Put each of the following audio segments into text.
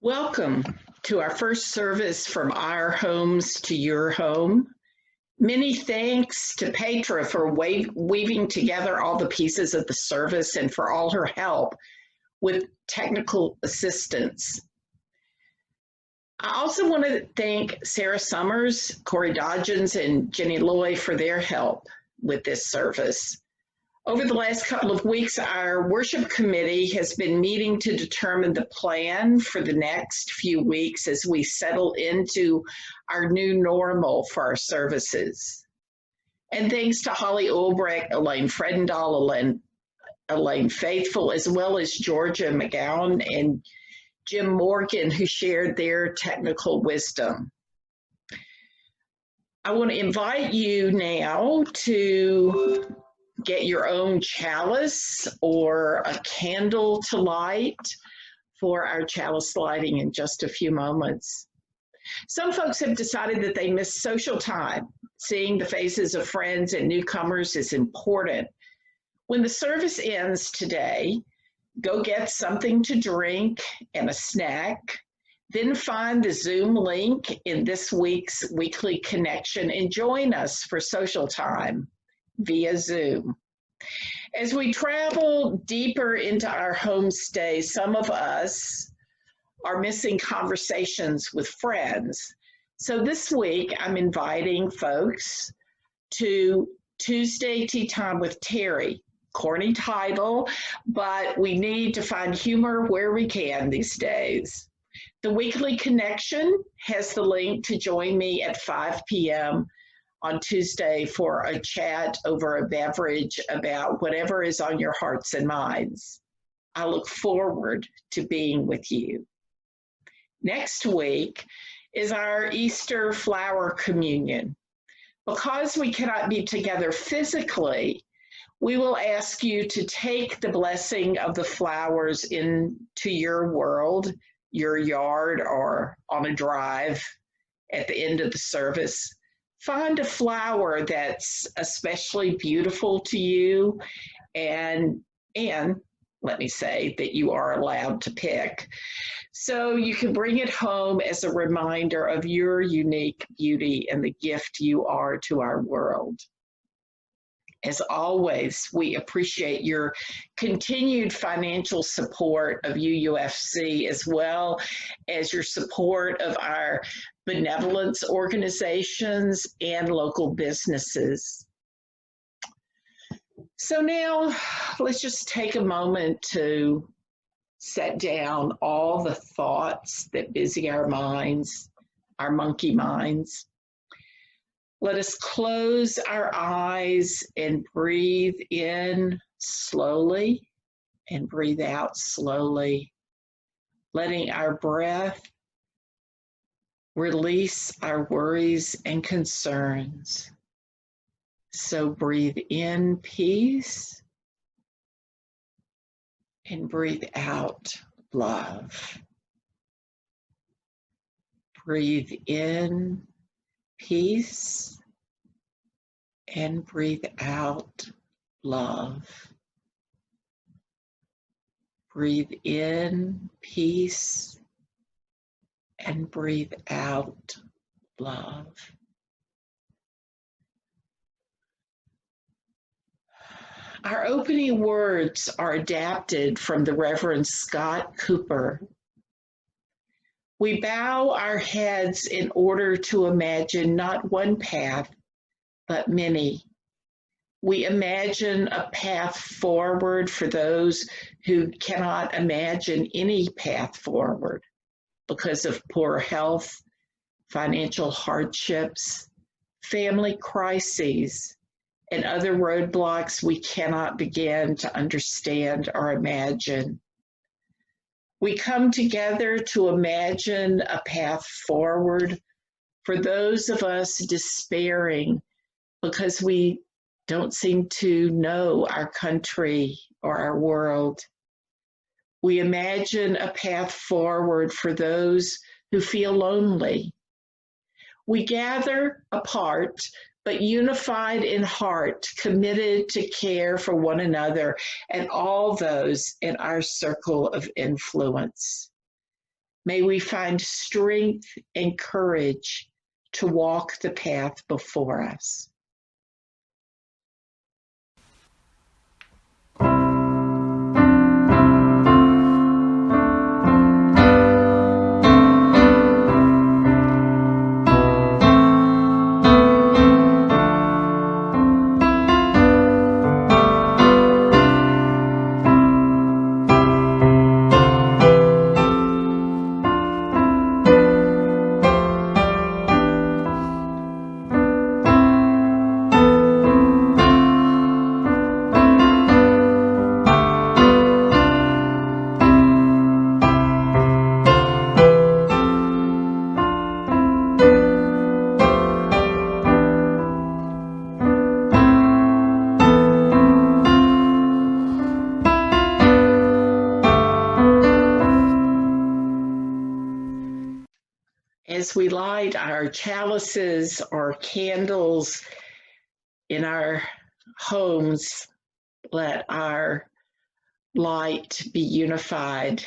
Welcome to our first service from our homes to your home. Many thanks to Petra for weaving together all the pieces of the service and for all her help with technical assistance. I also want to thank Sarah Summers, Corey Dodgens, and Jenny Loy for their help with this service. Over the last couple of weeks, our worship committee has been meeting to determine the plan for the next few weeks as we settle into our new normal for our services. And thanks to Holly Ulbrich, Elaine Fredendahl, Elaine Faithful, as well as Georgia McGowan and Jim Morgan, who shared their technical wisdom. I want to invite you now to get your own chalice or a candle to light for our chalice lighting in just a few moments. Some folks have decided that they miss social time. Seeing the faces of friends and newcomers is important. When the service ends today, go get something to drink and a snack, then find the Zoom link in this week's weekly connection and join us for social time via Zoom. As we travel deeper into our homestay, some of us are missing conversations with friends. So this week, I'm inviting folks to Tuesday Tea Time with Terry. Corny title, but we need to find humor where we can these days. The weekly connection has the link to join me at 5 p.m. on Tuesday for a chat over a beverage about whatever is on your hearts and minds. I look forward to being with you. Next week is our Easter flower communion. Because we cannot be together physically, we will ask you to take the blessing of the flowers into your world, your yard, or on a drive at the end of the service. Find a flower that's especially beautiful to you, and let me say that you are allowed to pick. So you can bring it home as a reminder of your unique beauty and the gift you are to our world. As always, we appreciate your continued financial support of UUFC, as well as your support of our benevolence organizations and local businesses. So now let's just take a moment to set down all the thoughts that busy our minds, our monkey minds. Let us close our eyes and breathe in slowly and breathe out slowly, letting our breath release our worries and concerns. So breathe in peace and breathe out love. Breathe in peace and breathe out love. Breathe in peace and breathe out love. Our opening words are adapted from the Reverend Scott Cooper. We bow our heads in order to imagine not one path, but many. We imagine a path forward for those who cannot imagine any path forward because of poor health, financial hardships, family crises, and other roadblocks we cannot begin to understand or imagine. We come together to imagine a path forward for those of us despairing because we don't seem to know our country or our world. We imagine a path forward for those who feel lonely. We gather apart, but unified in heart, committed to care for one another and all those in our circle of influence. May we find strength and courage to walk the path before us. As we light our chalices or candles in our homes, let our light be unified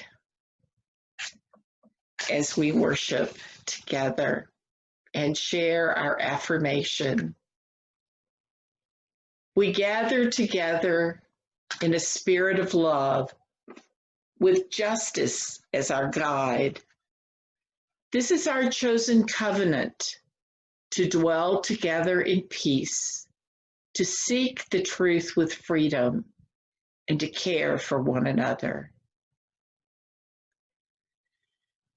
as we worship together and share our affirmation. We gather together in a spirit of love with justice as our guide. This is our chosen covenant to dwell together in peace, to seek the truth with freedom, and to care for one another.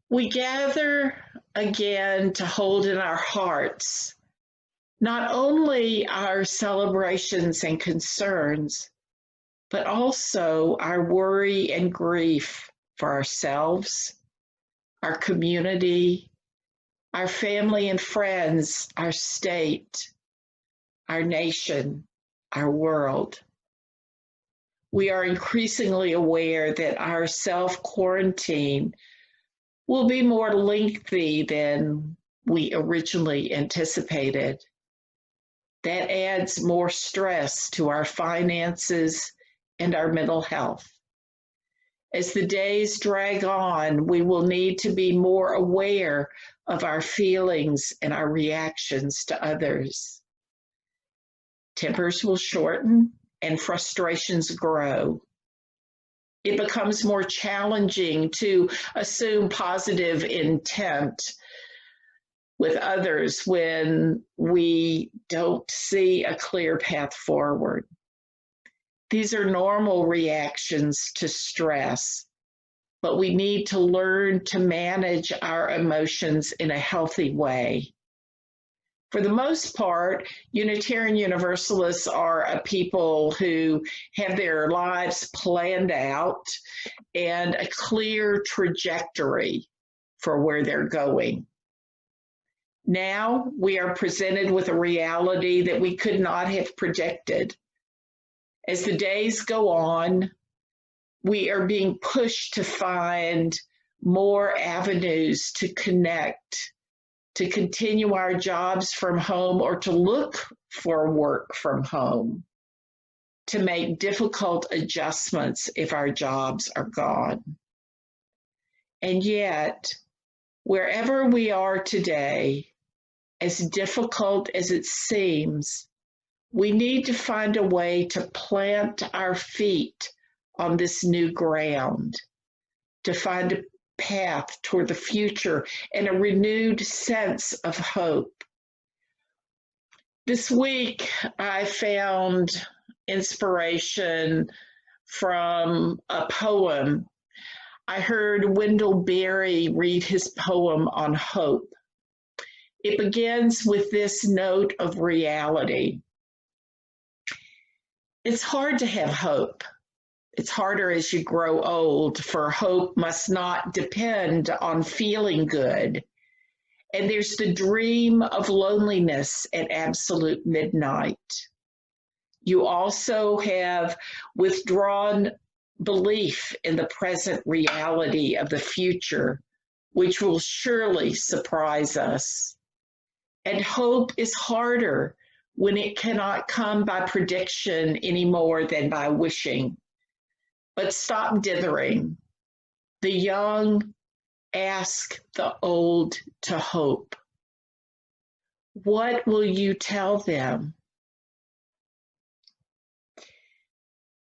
We gather again to hold in our hearts not only our celebrations and concerns, but also our worry and grief for ourselves, our community, our family and friends, our state, our nation, our world. We are increasingly aware that our self-quarantine will be more lengthy than we originally anticipated. That adds more stress to our finances and our mental health. As the days drag on, we will need to be more aware of our feelings and our reactions to others. Tempers will shorten and frustrations grow. It becomes more challenging to assume positive intent with others when we don't see a clear path forward. These are normal reactions to stress, but we need to learn to manage our emotions in a healthy way. For the most part, Unitarian Universalists are a people who have their lives planned out and a clear trajectory for where they're going. Now we are presented with a reality that we could not have projected. As the days go on, we are being pushed to find more avenues to connect, to continue our jobs from home or to look for work from home, to make difficult adjustments if our jobs are gone. And yet, wherever we are today, as difficult as it seems, we need to find a way to plant our feet on this new ground, to find a path toward the future and a renewed sense of hope. This week, I found inspiration from a poem. I heard Wendell Berry read his poem on hope. It begins with this note of reality. It's hard to have hope. It's harder as you grow old, for hope must not depend on feeling good. And there's the dream of loneliness at absolute midnight. You also have withdrawn belief in the present reality of the future, which will surely surprise us. And hope is harder when it cannot come by prediction any more than by wishing. But stop dithering. The young ask the old to hope. What will you tell them?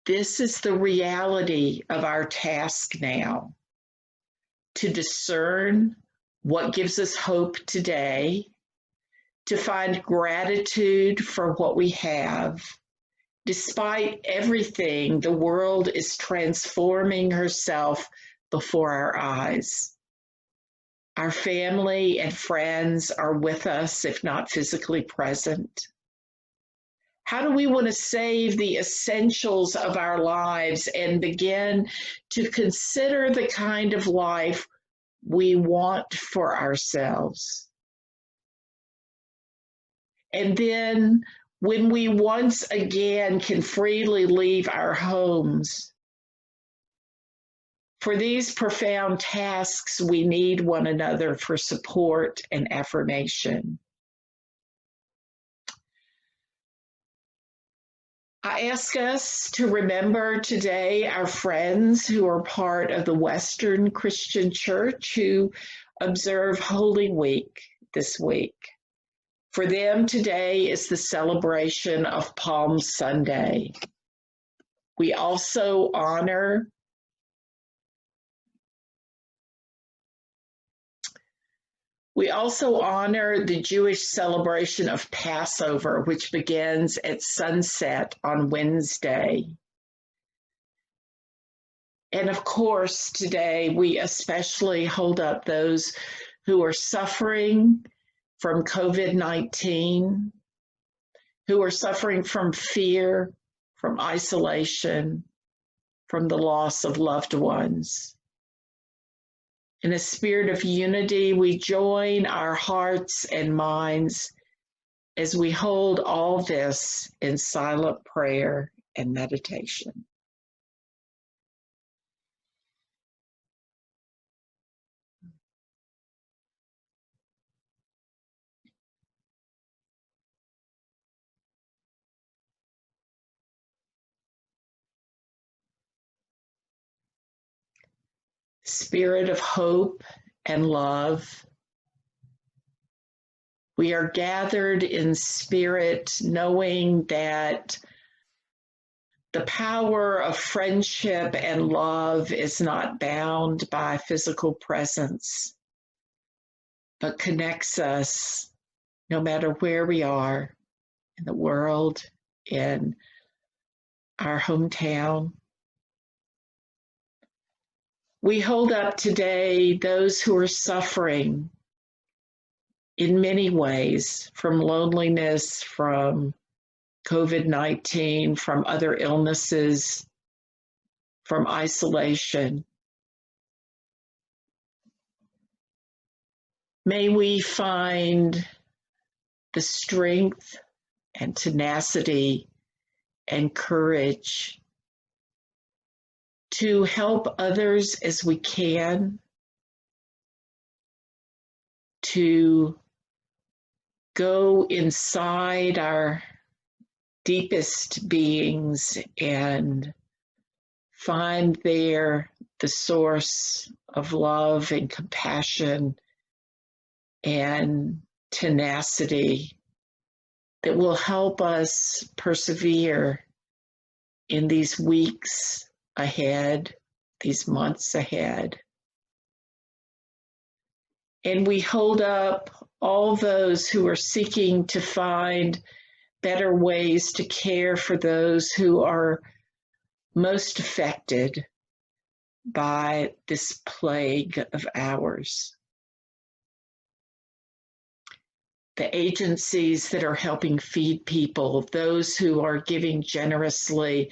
This is the reality of our task now, to discern what gives us hope today, to find gratitude for what we have. Despite everything, the world is transforming herself before our eyes. Our family and friends are with us, if not physically present. How do we want to save the essentials of our lives and begin to consider the kind of life we want for ourselves? And then when we once again can freely leave our homes, for these profound tasks, we need one another for support and affirmation. I ask us to remember today our friends who are part of the Western Christian Church who observe Holy Week this week. For them, today is the celebration of Palm Sunday. We also honor the Jewish celebration of Passover, which begins at sunset on Wednesday. And of course, today we especially hold up those who are suffering from COVID-19, who are suffering from fear, from isolation, from the loss of loved ones. In a spirit of unity, we join our hearts and minds as we hold all this in silent prayer and meditation. Spirit of hope and love, we are gathered in spirit, knowing that the power of friendship and love is not bound by physical presence, but connects us no matter where we are in the world, in our hometown. We hold up today those who are suffering in many ways, from loneliness, from COVID-19, from other illnesses, from isolation. May we find the strength and tenacity and courage to help others as we can, to go inside our deepest beings and find there the source of love and compassion and tenacity that will help us persevere in these weeks ahead, these months ahead. And we hold up all those who are seeking to find better ways to care for those who are most affected by this plague of ours. The agencies that are helping feed people, those who are giving generously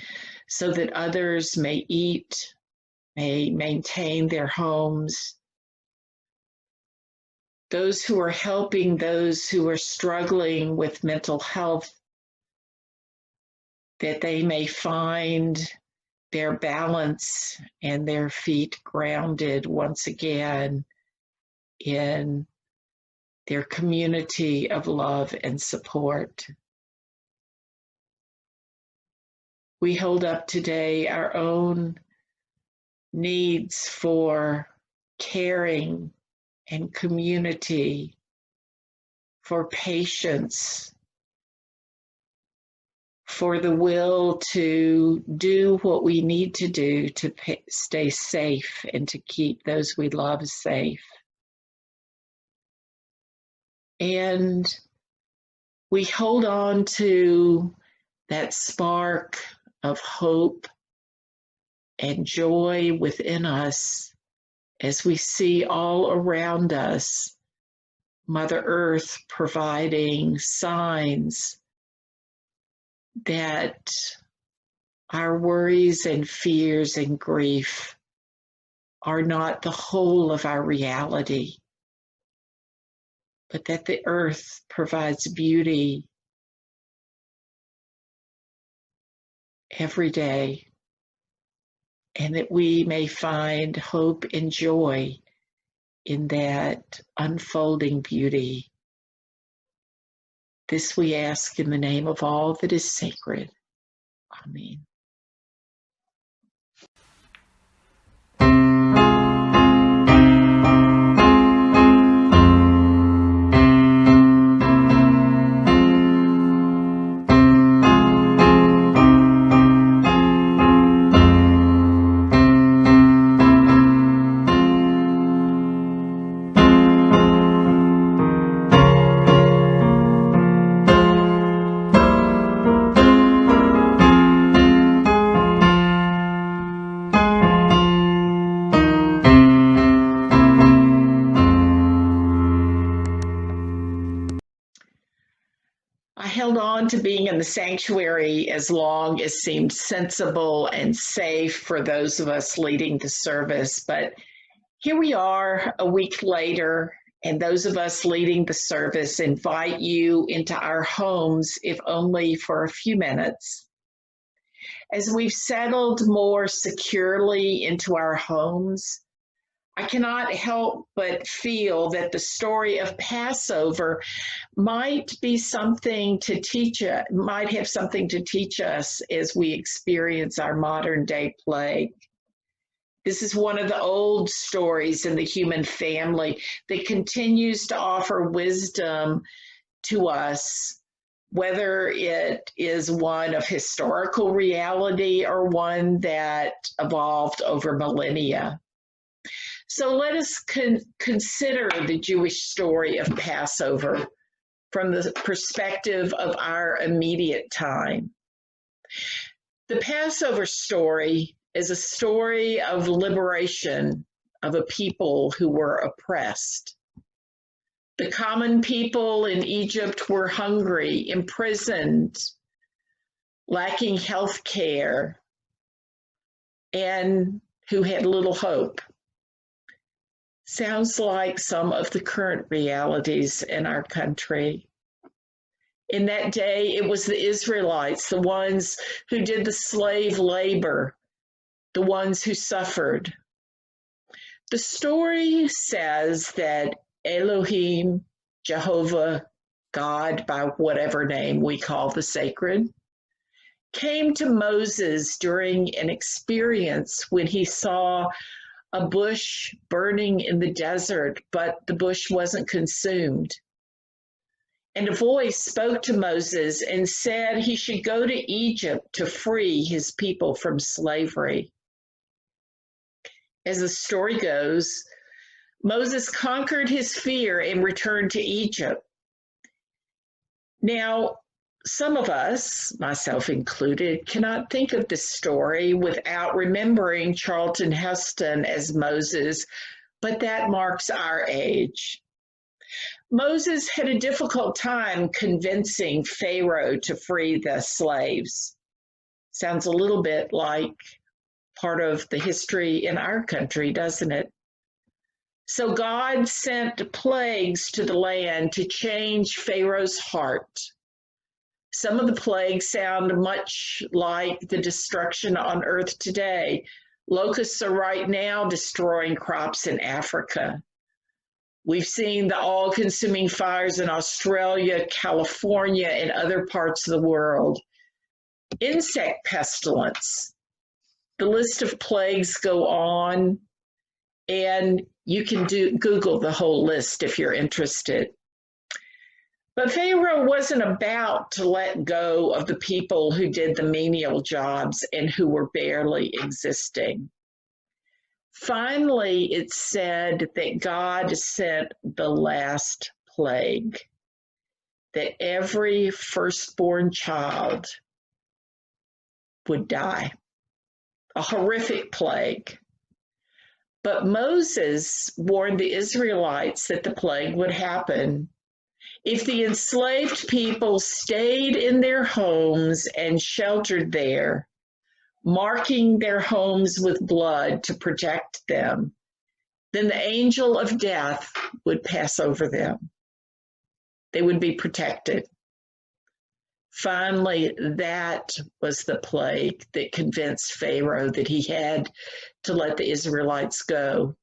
so that others may eat, may maintain their homes. Those who are helping those who are struggling with mental health, that they may find their balance and their feet grounded once again in their community of love and support. We hold up today our own needs for caring and community, for patience, for the will to do what we need to do to stay safe and to keep those we love safe. And we hold on to that spark of hope and joy within us as we see all around us Mother Earth providing signs that our worries and fears and grief are not the whole of our reality, but that the earth provides beauty every day, and that we may find hope and joy in that unfolding beauty. This we ask in the name of all that is sacred. Amen. I held on to being in the sanctuary as long as seemed sensible and safe for those of us leading the service. But here we are a week later, and those of us leading the service invite you into our homes, if only for a few minutes. As we've settled more securely into our homes, I cannot help but feel that the story of Passover might be something to teach us, might have something to teach us as we experience our modern day plague. This is one of the old stories in the human family that continues to offer wisdom to us, whether it is one of historical reality or one that evolved over millennia. So let us consider the Jewish story of Passover from the perspective of our immediate time. The Passover story is a story of liberation of a people who were oppressed. The common people in Egypt were hungry, imprisoned, lacking health care, and who had little hope. Sounds like some of the current realities in our country. In that day, it was the Israelites, the ones who did the slave labor, the ones who suffered. The story says that Elohim, Jehovah, God, by whatever name we call the sacred, came to Moses during an experience when he saw a bush burning in the desert, but the bush wasn't consumed. And a voice spoke to Moses and said he should go to Egypt to free his people from slavery. As the story goes, Moses conquered his fear and returned to Egypt. Now, some of us, myself included, cannot think of this story without remembering Charlton Heston as Moses, but that marks our age. Moses had a difficult time convincing Pharaoh to free the slaves. Sounds a little bit like part of the history in our country, doesn't it? So God sent plagues to the land to change Pharaoh's heart. Some of the plagues sound much like the destruction on earth today. Locusts are right now destroying crops in Africa. We've seen the all-consuming fires in Australia, California, and other parts of the world. Insect pestilence. The list of plagues go on, and you can Google the whole list if you're interested. But Pharaoh wasn't about to let go of the people who did the menial jobs and who were barely existing. Finally, it said that God sent the last plague, that every firstborn child would die, a horrific plague. But Moses warned the Israelites that the plague would happen if the enslaved people stayed in their homes and sheltered there, marking their homes with blood to protect them. Then the angel of death would pass over them. They would be protected. Finally, that was the plague that convinced Pharaoh that he had to let the Israelites go.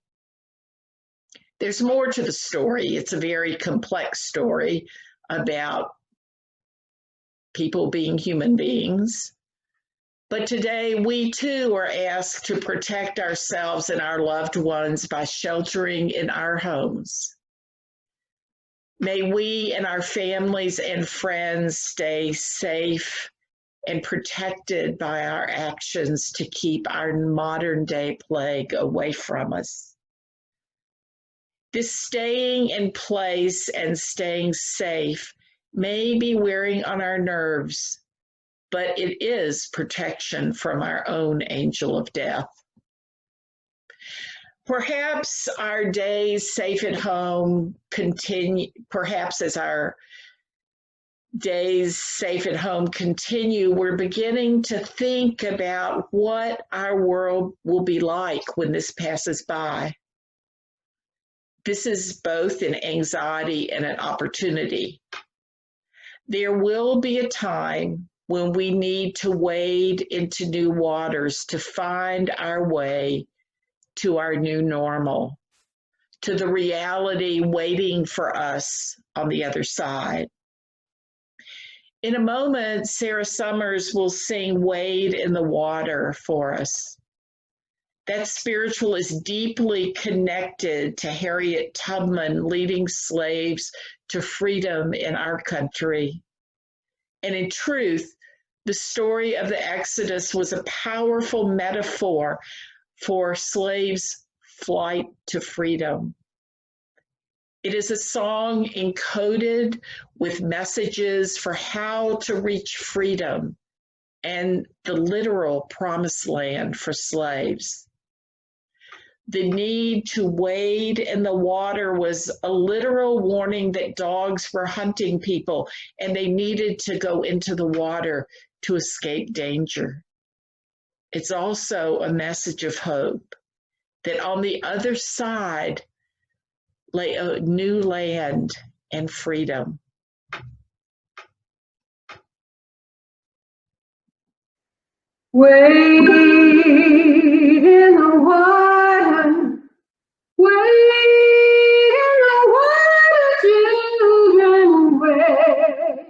There's more to the story. It's a very complex story about people being human beings. But today, we too are asked to protect ourselves and our loved ones by sheltering in our homes. May we and our families and friends stay safe and protected by our actions to keep our modern day plague away from us. This staying in place and staying safe may be wearing on our nerves, but it is protection from our own angel of death. Perhaps our days safe at home continue, perhaps as our days safe at home continue, we're beginning to think about what our world will be like when this passes by. This is both an anxiety and an opportunity. There will be a time when we need to wade into new waters to find our way to our new normal, to the reality waiting for us on the other side. In a moment, Sarah Summers will sing Wade in the Water for us. That spiritual is deeply connected to Harriet Tubman leading slaves to freedom in our country. And in truth, the story of the Exodus was a powerful metaphor for slaves' flight to freedom. It is a song encoded with messages for how to reach freedom and the literal promised land for slaves. The need to wade in the water was a literal warning that dogs were hunting people and they needed to go into the water to escape danger. It's also a message of hope that on the other side lay a new land and freedom. Wade in the water, wade in the water, children, wade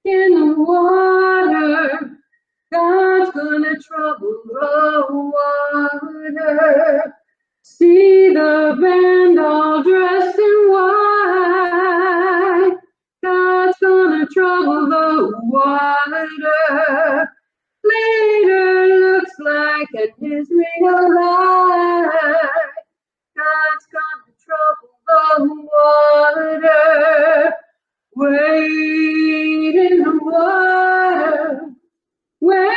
in the water. God's gonna trouble the water. See the band all dressed in white. God's gonna trouble the water. Later looks like an Israelite. God's gonna trouble the water. Wade in the water. Wade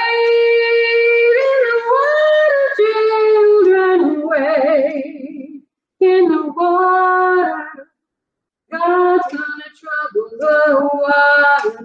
in the water, children, wade in the water. God's gonna trouble the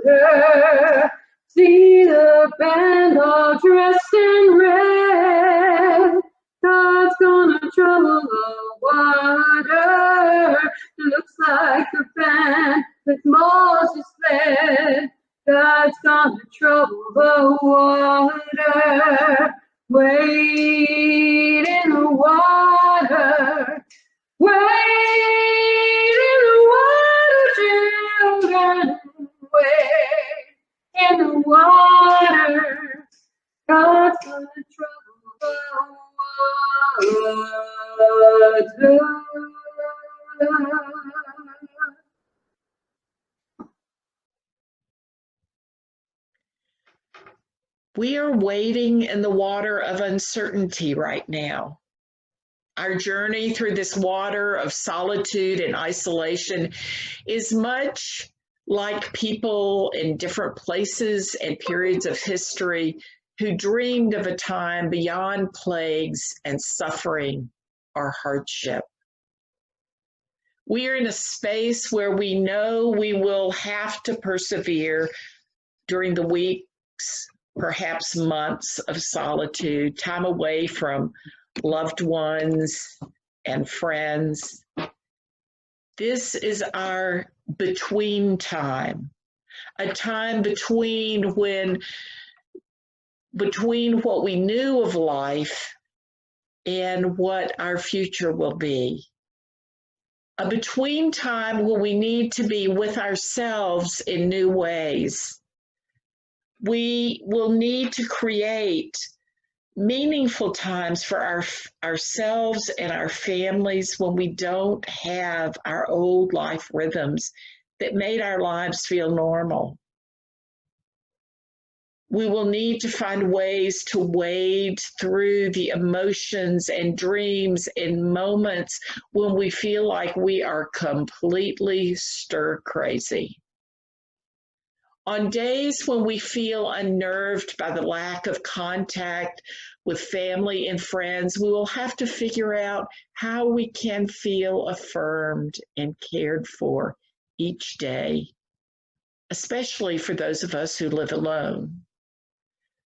water. See the band all dressed in red. God's gonna trouble the water. Looks like the band that Moses led. God's gonna trouble the water. Wade in the water. Wade wade in the water, 'cause of the trouble of water. We are wading in the water of uncertainty right now. Our journey through this water of solitude and isolation is much like people in different places and periods of history who dreamed of a time beyond plagues and suffering or hardship. We are in a space where we know we will have to persevere during the weeks, perhaps months of solitude, time away from loved ones and friends. This is our between time, a time between what we knew of life and what our future will be. A between time when we need to be with ourselves in new ways. We will need to create meaningful times for ourselves and our families when we don't have our old life rhythms that made our lives feel normal. We will need to find ways to wade through the emotions and dreams and moments when we feel like we are completely stir crazy. On days when we feel unnerved by the lack of contact with family and friends, we will have to figure out how we can feel affirmed and cared for each day, especially for those of us who live alone.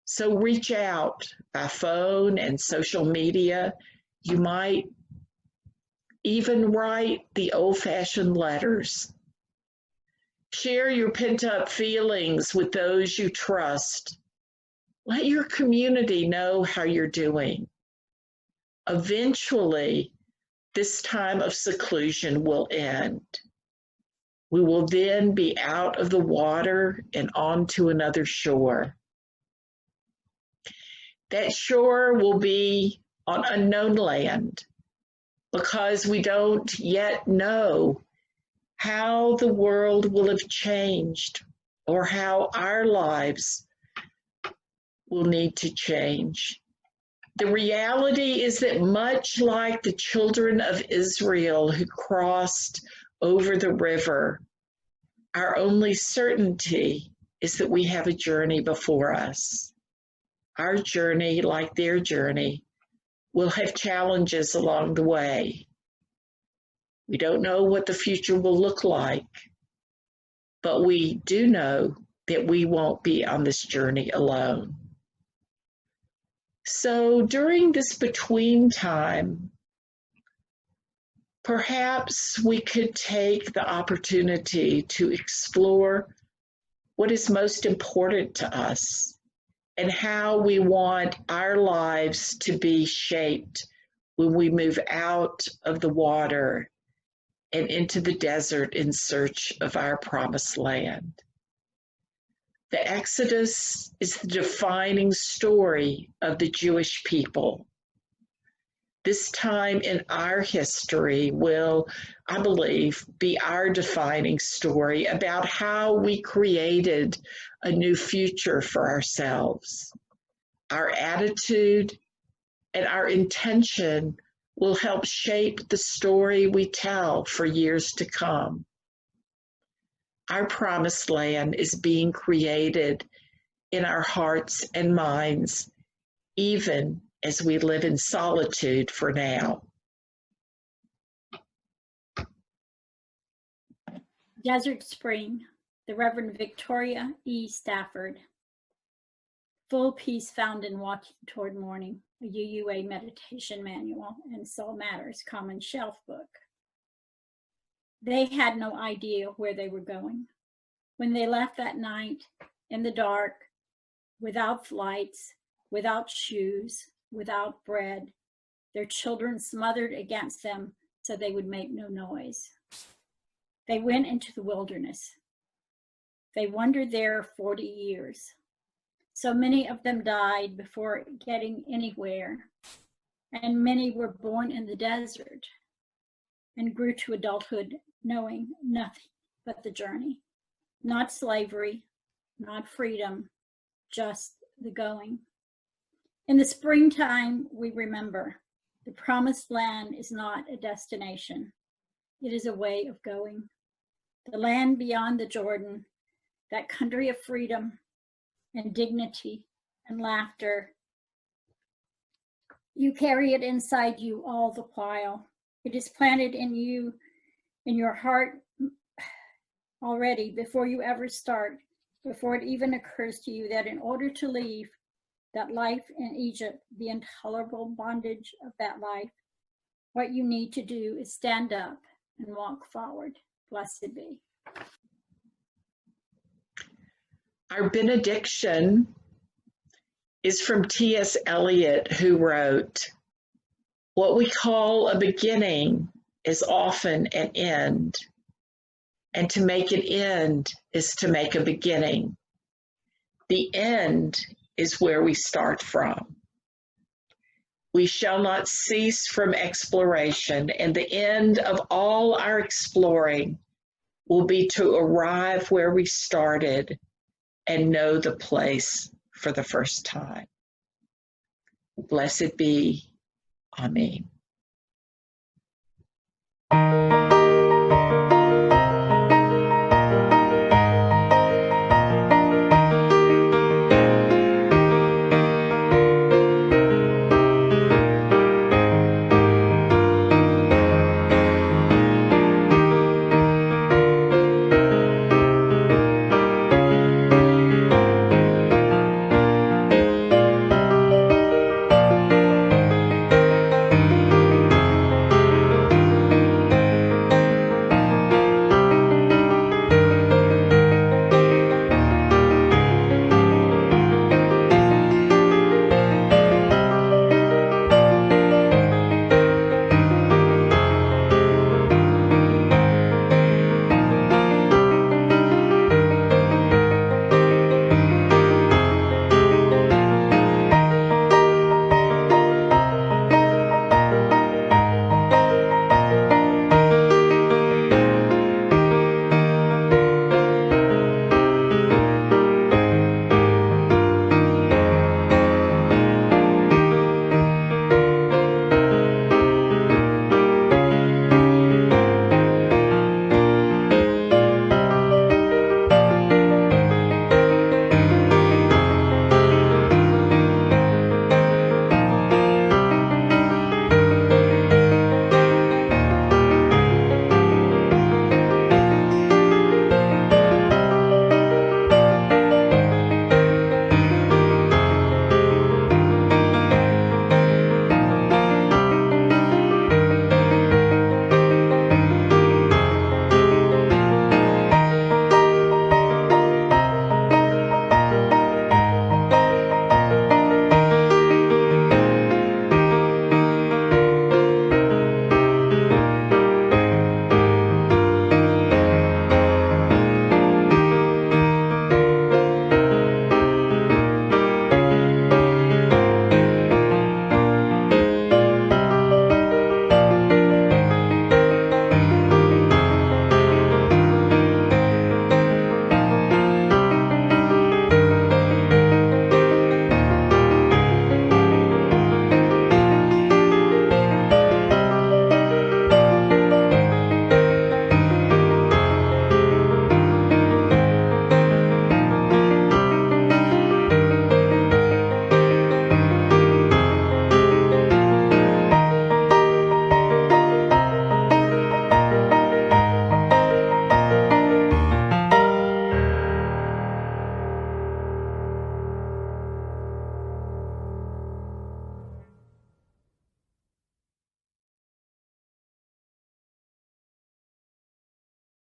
So reach out by phone and social media. You might even write the old-fashioned letters. Share your pent-up feelings with those you trust. Let your community know how you're doing. Eventually, this time of seclusion will end. We will then be out of the water and onto another shore. That shore will be on unknown land because we don't yet know how the world will have changed or how our lives will need to change. The reality is that much like the children of Israel who crossed over the river, our only certainty is that we have a journey before us. Our journey, like their journey, will have challenges along the way. We don't know what the future will look like, but we do know that we won't be on this journey alone. So during this between time, perhaps we could take the opportunity to explore what is most important to us and how we want our lives to be shaped when we move out of the water and into the desert in search of our promised land. The Exodus is the defining story of the Jewish people. This time in our history will, I believe, be our defining story about how we created a new future for ourselves. Our attitude and our intention will help shape the story we tell for years to come. Our promised land is being created in our hearts and minds, even as we live in solitude for now. Desert Spring, the Reverend Victoria E. Stafford. Full peace found in walking toward morning, a UUA meditation manual and Soul Matters Common Shelf book. They had no idea where they were going. When they left that night, in the dark, without lights, without shoes, without bread, their children smothered against them so they would make no noise. They went into the wilderness. They wandered there 40 years. So many of them died before getting anywhere, and many were born in the desert and grew to adulthood knowing nothing but the journey. Not slavery, not freedom, just the going. In the springtime, we remember the promised land is not a destination. It is a way of going. The land beyond the Jordan, that country of freedom and dignity and laughter. You carry it inside you all the while. It is planted in you, in your heart already before you ever start, before it even occurs to you that in order to leave that life in Egypt, the intolerable bondage of that life, what you need to do is stand up and walk forward. Blessed be. Our benediction is from T.S. Eliot, who wrote, "What we call a beginning is often an end, and to make it end is to make a beginning. The end is where we start from. We shall not cease from exploration, and the end of all our exploring will be to arrive where we started and know the place for the first time." Blessed be. Amen.